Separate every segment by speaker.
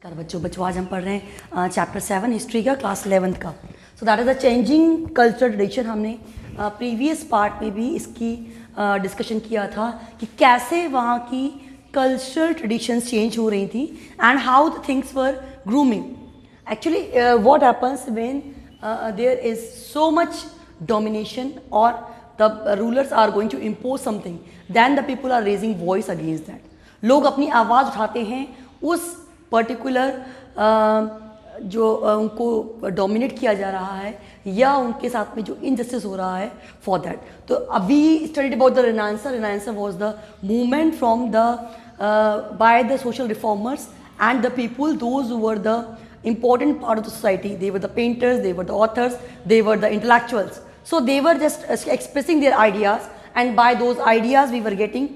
Speaker 1: बच्चों आज हम पढ़ रहे हैं चैप्टर 7 हिस्ट्री का क्लास 11th का। So that is a changing culture tradition. हमने प्रीवियस पार्ट में भी इसकी डिस्कशन किया था कि कैसे वहाँ की कल्चरल ट्रेडिशंस चेंज हो रही थी and how the things were grooming. Actually what happens when there is so much domination और the rulers are going to impose something, then the people are raising voice against that. लोग अपनी आवाज़ उठाते हैं उस पर्टिकुलर जो उनको dominate किया जा रहा है या उनके साथ में जो इनजस्टिस हो रहा है फॉर दैट। तो अभी studied about the renaissance. Renaissance was the movement from the by the social reformers and the people those were the important part of the society. They were the painters, they were the authors, they were the intellectuals. So they were just expressing their ideas, and by those ideas we were getting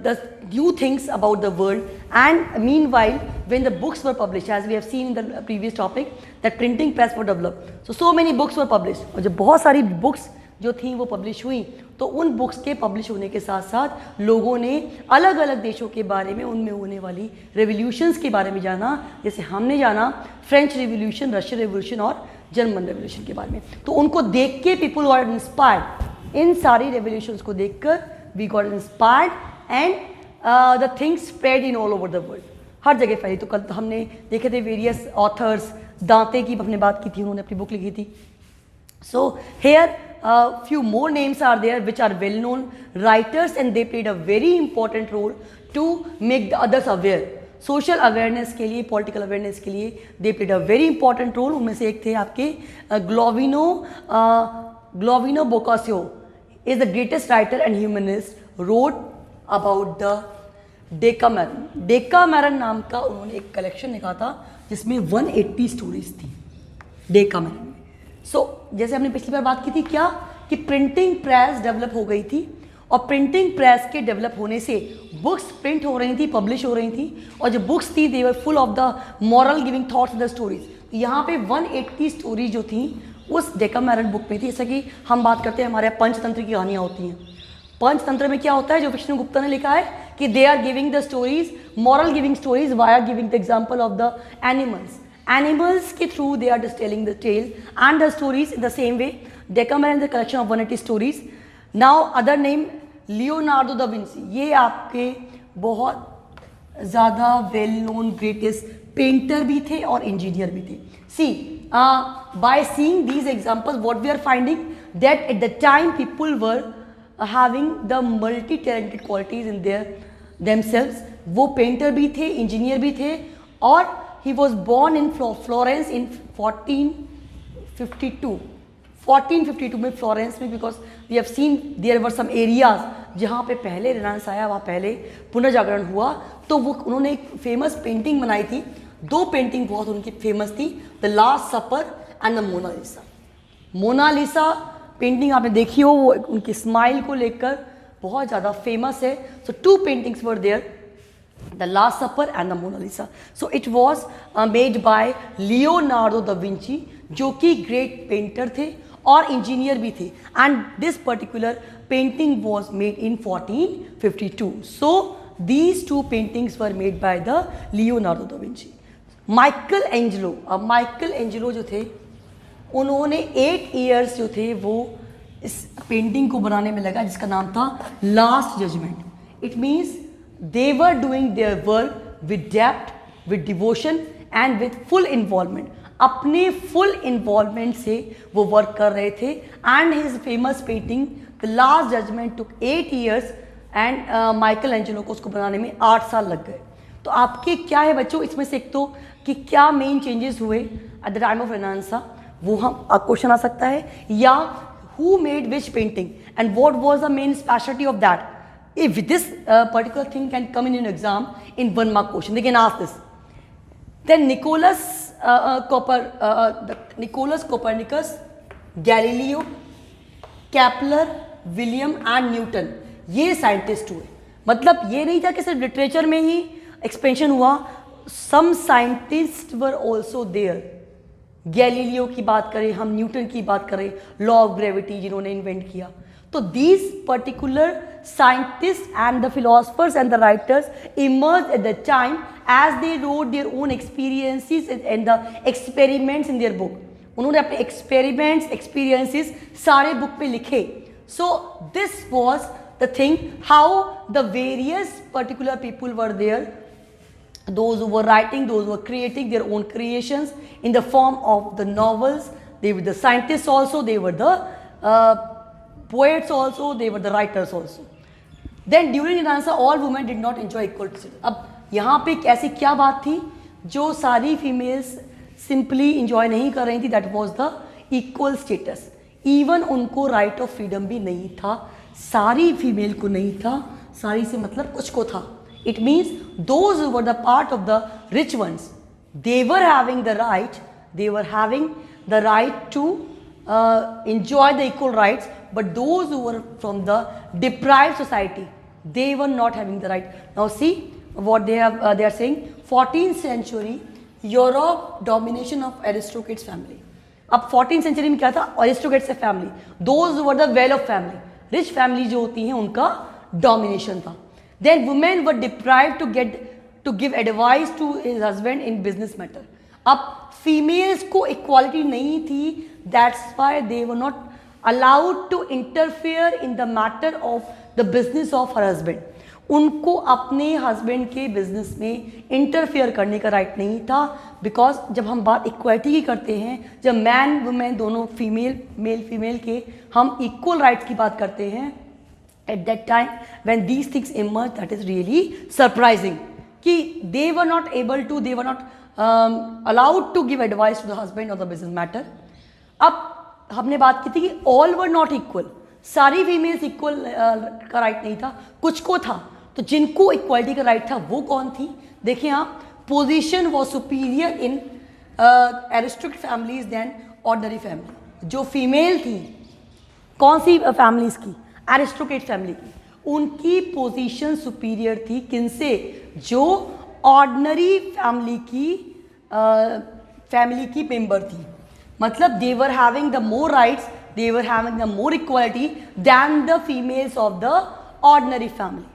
Speaker 1: the new things about the world. And meanwhile, when the books were published, as we have seen in the previous topic, that printing press were developed. So many books were published. और जब बहुत सारी books जो थी वो publish हुई तो उन बुक्स के पब्लिश होने के साथ साथ लोगों ने अलग अलग देशों के बारे में, उनमें होने वाली रेवोल्यूशंस के बारे में जाना। जैसे हमने जाना फ्रेंच रेवोल्यूशन, रशियन रेवोल्यूशन और जर्मन रेवोल्यूशन के बारे में। तो उनको देख के पीपल वर इंस्पायर्ड। इन सारी रेवोल्यूशंस को देखकर we got inspired and the things spread in all over the world. हर जगह फैली। तो कल हमने देखे थे वेरियस ऑथर्स, दांते की हमने बात की थी, उन्होंने अपनी बुक लिखी थी। So here few more names are there which are well known writers and they played a very important role to make the others aware. Social awareness के लिए, political awareness के लिए they played a very important role. उनमें से एक थे आपके Glovino Boccaccio is the greatest writer and humanist, wrote about the Decameron. Decameron नाम का उन्होंने एक कलेक्शन लिखा था जिसमें 180 स्टोरीज थी डेकामेरन। जैसे हमने पिछली बार बात की थी क्या कि प्रिंटिंग प्रेस डेवलप हो गई थी और प्रिंटिंग प्रेस के डेवलप होने से बुक्स प्रिंट हो रही थी, पब्लिश हो रही थी, और जो बुक्स थी they were full of the moral giving thoughts the stories. यहाँ पे 180 स्टोरीज जो थी उस डेकामेरन बुक में थी। जैसा कि हम बात करते हैं हमारे यहाँ पंचतंत्र की कहानियाँ होती हैं। पंचतंत्र में क्या होता है, जो विष्णु गुप्ता ने लिखा है कि they are giving the stories, moral giving stories via giving the example of the animals. Animals के through they are just telling the tale and the stories in the same way. Decameron is a collection of 180 stories. Now other name Leonardo da Vinci. ये आपके बहुत ज़्यादा well known greatest painter भी थे और engineer भी थे। See, by seeing these examples, what we are finding that at the time people were having the multi-talented qualities in themselves. वो painter भी थे, engineer भी थे, और he was born in Florence in 1452. 1452 में फ्लोरेंस में, because we have seen there were some areas जहाँ पे पहले रेनेसांस आया, वहाँ पहले पुनर्जागरण हुआ। तो वो उन्होंने एक फेमस पेंटिंग बनाई थी। दो पेंटिंग बहुत उनकी फेमस थी, the Last Supper and the Mona Lisa. Mona Lisa painting आपने देखी हो, वो उनकी स्माइल को लेकर बहुत ज़्यादा फेमस है। So two paintings were there, The Last Supper and the Mona Lisa. So it was made by Leonardo da Vinci, जो कि great painter थे और engineer भी थे, and this particular painting was made in 1452. So these two paintings were made by the Leonardo da Vinci. Michelangelo, अब Michelangelo जो थे उन्होंने 8 years जो थे वो इस पेंटिंग को बनाने में लगा जिसका नाम था Last Judgement. It means they were doing their work with depth, with devotion and with full involvement. अपने full involvement से वो work कर रहे थे। and his famous painting the last judgment took 8 years and Michelangelo को उसको बनाने में 8 साल लग गए। तो आपके क्या है बच्चों इसमें से, एक तो कि क्या मेन चेंजेस हुए at the time of renaissance, वो हम क्वेश्चन आ सकता है, या who made which painting and what was the main specialty of that. If this particular thing can come in an exam in 1 mark question, they can ask this. Then Nicholas Copernicus, Galileo, Kepler, William and Newton, ये scientist हुए। मतलब ये नहीं था कि सिर्फ literature में ही एक्सपेंशन हुआ, some scientist were also there. Galileo की बात करें हम, न्यूटन की बात करें, लॉ ऑफ ग्रेविटी जिन्होंने इन्वेंट किया। तो these particular scientists and the philosophers and the writers emerged at the time as they wrote their own experiences and the experiments in their book. उन्होंने अपने experiments, experiences सारे book पे लिखे. So this was the thing how the various particular people were there, those who were writing, those who were creating their own creations in the form of the novels. They were the scientists also, they were the poets also, they were the writers also. Then during Renaissance all women did not enjoy equal status. अब यहाँ पे ऐसी क्या बात थी जो सारी females simply enjoy नहीं कर रही थी? That was the equal status. Even उनको राइट ऑफ फ्रीडम भी नहीं था, सारी फीमेल को नहीं था, सारी से मतलब कुछ को था. It means those were the part of the rich ones, they were having the right, they were having the right to enjoy the equal rights, but those who were from the deprived society, they were not having the right. Now see what they are saying. 14th century Europe domination of aristocrats family. अब 14th century में क्या था? aristocrats से family, those who were the well of family, rich family जो होती हैं उनका domination था. Then women were deprived to give advice to his husband in business matter. अब फीमेल्स को इक्वालिटी नहीं थी, that's why they were not allowed to interfere in the matter of the business of her husband. उनको अपने husband के business में interfere करने का राइट नहीं था. बिकॉज जब हम बात इक्वालिटी की करते हैं, जब मैन वुमेन दोनों मेल फीमेल के हम इक्वल राइट्स की बात करते हैं, at that time when these things emerge, that is really surprising कि they were not able to, they were not allowed to give advice to the husband or the business matter. अब हमने बात की थी कि all were not equal, सारी females equal का right नहीं था, कुछ को था. तो जिनको इक्वालिटी का राइट था वो कौन थी? देखिए आप, position was superior in aristocrat families then ordinary family. जो फीमेल थी कौन सी फैमिलीज की? एरिस्टोक्रेट फैमिली की. उनकी पोजीशन सुपीरियर थी किनसे? जो ऑर्डनरी फैमिली की मेंबर थी. मतलब they were having the more rights, they were having the more equality than the females of the ordinary family.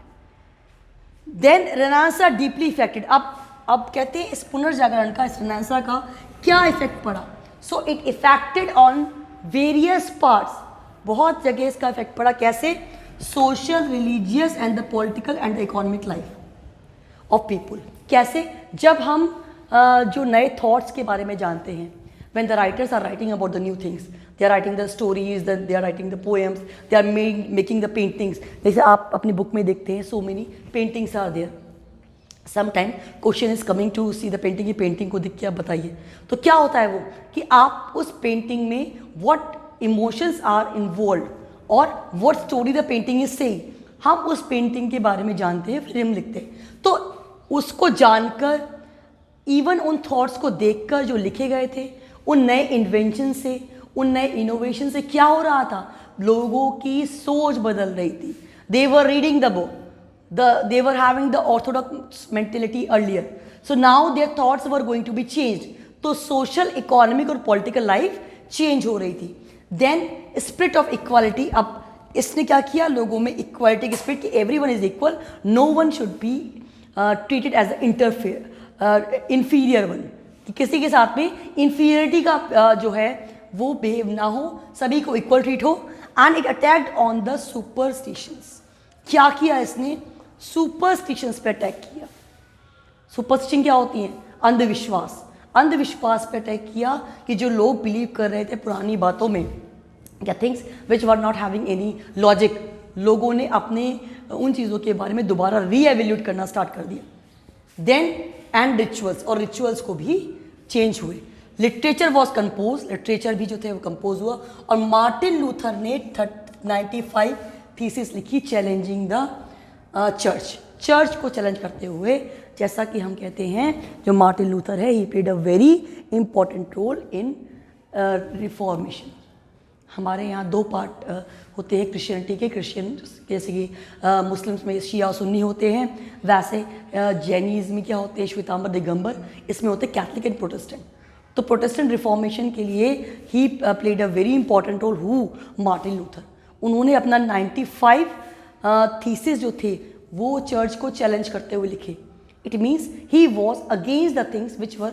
Speaker 1: Then renaissance deeply affected. अब कहते हैं इस पुनर्जागरण का, इस रेनेसां का क्या इफेक्ट पड़ा? So it affected on various parts. बहुत जगह इसका इफेक्ट पड़ा. कैसे? Social, religious and the political and the economic life of people. कैसे? जब हम जो नए थॉट्स के बारे में जानते हैं, when the writers are writing about the new things, they are writing the stories, they are writing the poems, they are making the paintings. जैसे आप अपनी बुक में देखते हैं, so many paintings are there. Sometime question is coming to see the painting. की painting को देख के आप बताइए. तो क्या होता है वो कि आप उस पेंटिंग में what emotions are involved और what story the painting is saying, हम उस पेंटिंग के बारे में जानते हैं, फिर हम लिखते हैं. तो उसको जानकर, इवन उन थॉट्स को देखकर जो लिखे गए थे, उन नए इन्वेंशन से, उन नए इनोवेशन से क्या हो रहा था? लोगों की सोच बदल रही थी. They were reading the book, they were having the orthodox mentality earlier, so now their thoughts were going to be changed. तो सोशल, इकोनॉमिक और पॉलिटिकल लाइफ चेंज हो रही थी. Then spirit of equality. अब इसने क्या किया? लोगों में इक्वालिटी की स्पिरिट कि everyone is equal, no one should be treated as inferior one, कि किसी के साथ में इंफीरियरिटी का जो है वो बिहेव ना हो, सभी को इक्वल ट्रीट हो. And it attacked on the superstitions. क्या किया इसने? सुपरस्टिशंस पे अटैक किया. सुपरस्टिशन क्या होती हैं? अंधविश्वास. अंधविश्वास पे अटैक किया कि जो लोग बिलीव कर रहे थे पुरानी बातों में, क्या things which were not having any logic, लोगों ने अपने उन चीज़ों के बारे में दोबारा रीएवैल्यूएट करना स्टार्ट कर दिया. देन एंड रिचुअल्स, और रिचुअल्स को भी चेंज हुए. लिटरेचर वॉज कंपोज, लिटरेचर भी जो थे वो कंपोज हुआ. और मार्टिन लूथर ने 95 थीसिस लिखी चैलेंजिंग द चर्च. चर्च को चैलेंज करते हुए, जैसा कि हम कहते हैं जो मार्टिन लूथर है, he played a very important role in reformation. हमारे यहाँ दो पार्ट होते हैं क्रिश्चियनिटी के. क्रिश्चियन जैसे कि मुस्लिम्स में शिया सुन्नी होते हैं, वैसे जैनिज़्म में क्या होते हैं? श्वेतांबर दिगंबर. इसमें होते हैं कैथलिक एंड प्रोटेस्टेंट. तो प्रोटेस्टेंट रिफॉर्मेशन के लिए he played a very important role. Who? Martin Luther. उन्होंने अपना 95 थीसिस जो थे वो चर्च को चैलेंज करते हुए लिखे. It means he was against the things which were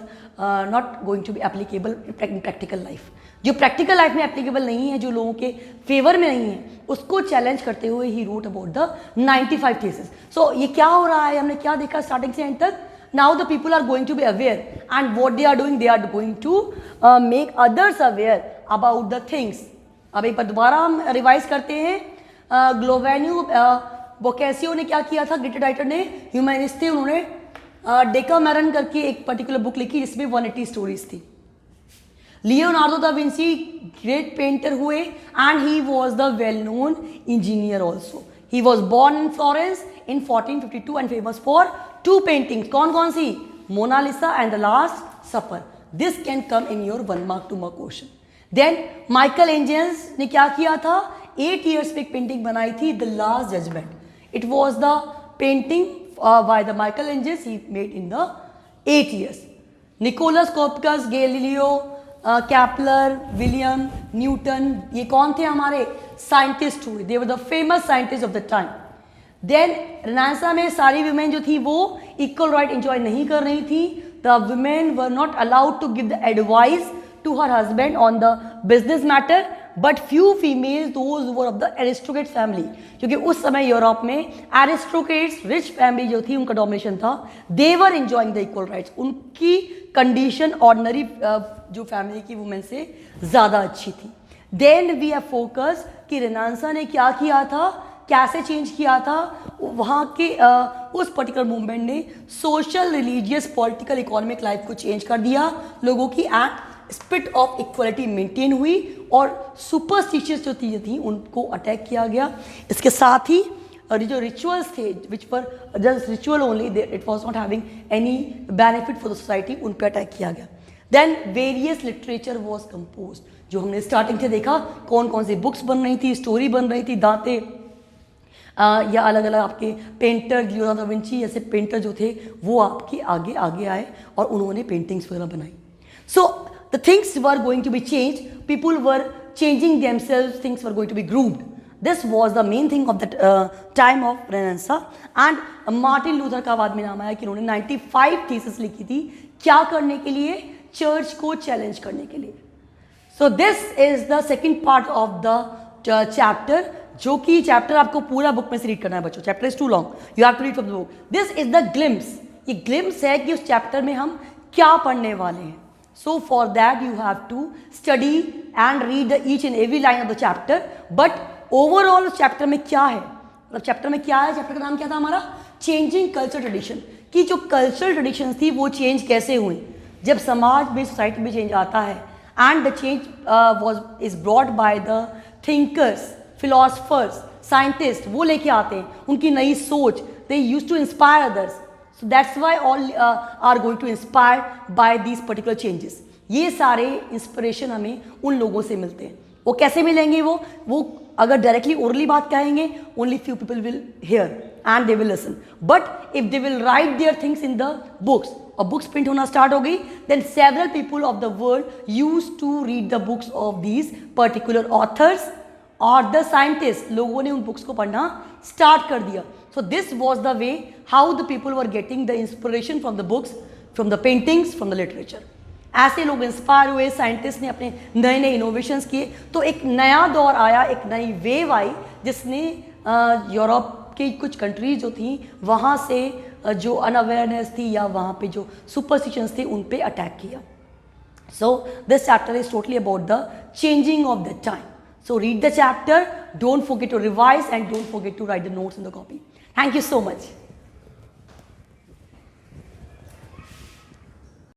Speaker 1: not going to be applicable in practical life. जो प्रैक्टिकल लाइफ में एप्लीकेबल नहीं है, जो लोगों के फेवर में नहीं है, उसको चैलेंज करते हुए he wrote about the 95 thesis. So ये क्या हो रहा है, हमने क्या देखा स्टार्टिंग से एंड तक. Now the people are going to be aware, and what they are doing, they are going to make others aware about the things. अब एक बार दोबारा हम रिवाइज करते हैं. ग्लोवेन्यू बोकेसियो ने क्या किया था, ग्रेट राइटर ने, ह्यूमैनिस्ट थे, उन्होंने डेकामेरन करके एक पर्टिकुलर बुक लिखी जिसमें 180 स्टोरीज थी. Leonardo da Vinci great painter हुए and he was the well known engineer also. He was born in Florence in 1452 and famous for 2 paintings. कौन सी? Mona Lisa and the Last Supper. This can come in your 1 mark 2 mark question. Then Michelangelo ने क्या किया था, 8 years में एक painting बनाई थी, The Last Judgment. It was the painting by the Michelangelo he made in the 8 years. Nicholas Copernicus, Galileo, कैपलर, William Newton, ये कौन थे हमारे साइंटिस्ट हुए. They were the famous scientists of the time. Then Renaissance में सारी women जो थी वो इक्वल राइट एंजॉय नहीं कर रही थी. The women were not allowed to give the advice to her husband on the business matter, but few females those were of the aristocrat family. क्योंकि उस समय यूरोप में एरिस्टोक्रेट्स, रिच फैमिली जो थी, उनका डोमिनेशन था. They were enjoying the equal rights. उनकी condition ordinary जो फैमिली की वुमेन से ज़्यादा अच्छी थी. देन वी हैव फोकस कि रेनेसां ने क्या किया था, कैसे चेंज किया था. वहाँ के उस पर्टिकुलर मूवमेंट ने social, religious, political, economic life को चेंज कर दिया लोगों की. And spirit of equality maintain हुई और सुपरस्टिशियस जो चीज़ें थी उनको अटैक किया गया. इसके साथ ही जो रिचुअल्स थे विच पर just ritual only, it was not having any benefit for the society, उन पर अटैक किया गया. Then various literature was compose. जो हमने स्टार्टिंग से देखा, कौन सी बुक्स बन रही थी, स्टोरी बन रही थी, दांते या अलग अलग आपके पेंटर, लियोनार्डो दा विंची जैसे पेंटर जो थे वो आपके आगे आए और उन्होंने पेंटिंग्स वगैरह बनाई. So the things were going to be change, people were changing themselves, things were going to be groomed. This was the main thing of the time of Renaissance. And Martin Luther का बाद में नाम आया कि उन्होंने 95 thesis लिखी थी. क्या करने के लिए? चर्च को चैलेंज करने के लिए. So this is the second part of the chapter, जो कि चैप्टर आपको पूरा बुक में से रीड करना है बच्चों. Chapter is too long, you have to read from the book. This is the glimpse. ये ग्लिम्स है कि उस चैप्टर में हम क्या पढ़ने वाले हैं. So for that you have to study and read the each and every line of the chapter. But overall उस चैप्टर में क्या है, मतलब चैप्टर में क्या है, चैप्टर का नाम क्या था हमारा, चेंजिंग कल्चर ट्रेडिशन. कि जो कल्चरल ट्रेडिशन थी वो चेंज कैसे हुई. जब समाज में, सोसाइटी में चेंज आता है and the change is brought by the thinkers, philosophers, scientist, वो लेके आते हैं उनकी नई सोच. They use to inspire others. So that's why all are going to inspire by these particular changes. ये सारे इंस्पिरेशन हमें उन लोगों से मिलते हैं. वो कैसे मिलेंगे? वो अगर डायरेक्टली ओरली बात कहेंगे, only few people will hear and they will listen. But if they will write their things in the books, और बुक्स प्रिंट होना स्टार्ट हो गई, then several people of the world use to read the books of these particular authors और the scientist. लोगों ने उन books को पढ़ना स्टार्ट कर दिया. So this was the way how the people were getting the inspiration from the books, from the paintings, from the literature. ऐसे लोग इंस्पायर हुए, साइंटिस्ट ने अपने नए नए इनोवेशंस किए. तो एक नया दौर आया, एक नई वेव आई जिसने यूरोप की कुछ कंट्रीज जो थी वहाँ से जो अनअवेयरनेस थी या वहाँ पे जो सुपरस्टिशंस थे उन पे अटैक किया. So this chapter is totally about the changing of the time. So read the chapter, don't forget to revise and don't forget to write the notes in the copy. Thank you so much.